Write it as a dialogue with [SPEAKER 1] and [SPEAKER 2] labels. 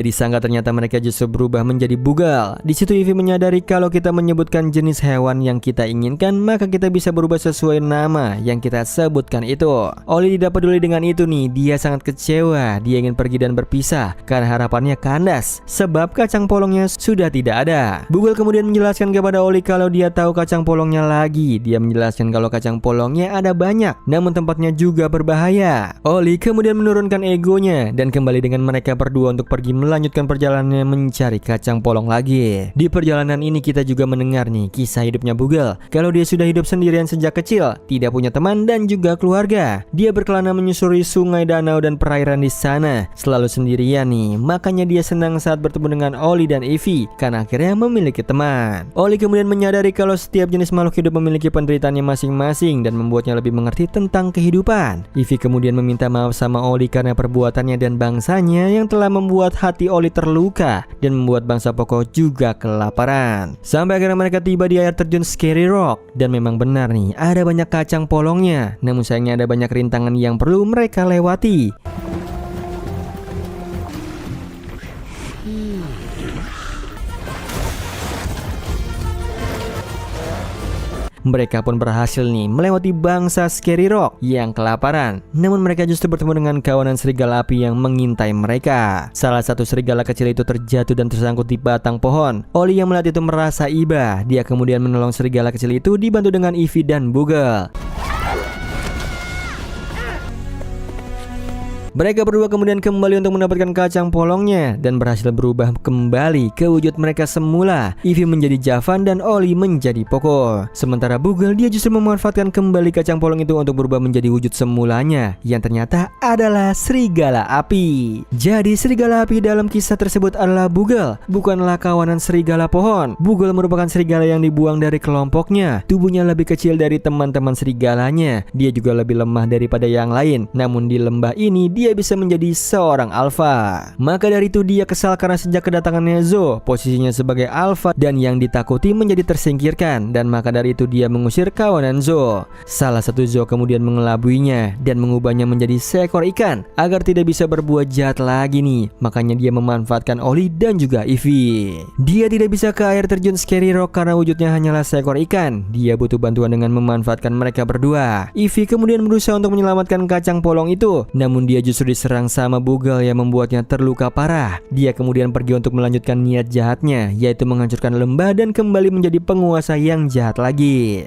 [SPEAKER 1] Disangka ternyata mereka justru berubah menjadi Bugal. Di situ Ivy menyadari kalau kita menyebutkan jenis hewan yang kita inginkan, maka kita bisa berubah sesuai nama yang kita sebutkan itu. Oli tidak peduli dengan itu nih, dia sangat kecewa. Dia ingin pergi dan berpisah karena harapannya kandas sebab kacang polongnya sudah tidak ada. Bugal kemudian menjelaskan kepada Oli kalau dia tahu kacang polongnya lagi. Dia menjelaskan kalau kacang polongnya ada banyak, namun tempatnya juga berbahaya. Oli kemudian menurunkan egonya dan kembali dengan mereka berdua untuk pergi melanjutkan perjalanannya mencari kacang polong lagi. Di perjalanan ini kita juga mendengar nih kisah hidupnya Bugal. Kalau dia sudah hidup sendirian sejak kecil, tidak punya teman dan juga keluarga. Dia berkelana menyusuri sungai, danau dan perairan di sana, selalu sendirian nih. Makanya dia senang saat bertemu dengan Oli dan Ivy karena akhirnya memiliki teman. Oli kemudian menyadari kalau setiap jenis makhluk hidup memiliki penderitaannya masing-masing dan membuatnya lebih mengerti tentang kehidupan. Ivy kemudian meminta maaf sama Oli karena perbuatannya dan bangsanya yang telah membuat hati Oli terluka dan membuat bangsa pokok juga kelaparan. Sampai akhirnya mereka tiba di air terjun Scary Rock. Dan memang benar nih, ada banyak kacang polongnya. Namun sayangnya ada banyak rintangan yang perlu mereka lewati. Mereka pun berhasil nih melewati bangsa Scary Rock yang kelaparan. Namun mereka justru bertemu dengan kawanan serigala api yang mengintai mereka. Salah satu serigala kecil itu terjatuh dan tersangkut di batang pohon. Oli yang melihat itu merasa iba. Dia kemudian menolong serigala kecil itu dibantu dengan Ivy dan Bugal. Mereka berdua kemudian kembali untuk mendapatkan kacang polongnya dan berhasil berubah kembali ke wujud mereka semula. Ivy menjadi Javan dan Oli menjadi Poco. Sementara Bugal dia justru memanfaatkan kembali kacang polong itu untuk berubah menjadi wujud semulanya yang ternyata adalah serigala api. Jadi serigala api dalam kisah tersebut adalah Bugal, bukanlah kawanan serigala pohon. Bugal merupakan serigala yang dibuang dari kelompoknya. Tubuhnya lebih kecil dari teman-teman serigalanya. Dia juga lebih lemah daripada yang lain. Namun di lembah ini dia bisa menjadi seorang alfa. Maka dari itu dia kesal karena sejak kedatangannya Zo, posisinya sebagai alfa dan yang ditakuti menjadi tersingkirkan, dan maka dari itu dia mengusir kawanan Zo. Salah satu Zo kemudian mengelabuinya dan mengubahnya menjadi seekor ikan agar tidak bisa berbuat jahat lagi nih. Makanya dia memanfaatkan Oli dan juga Ivy. Dia tidak bisa ke air terjun Scary Rock karena wujudnya hanyalah seekor ikan. Dia butuh bantuan dengan memanfaatkan mereka berdua. Ivy kemudian berusaha untuk menyelamatkan kacang polong itu, namun dia justru diserang sama Bugal yang membuatnya terluka parah. Dia kemudian pergi untuk melanjutkan niat jahatnya, yaitu menghancurkan lembah dan kembali menjadi penguasa yang jahat lagi.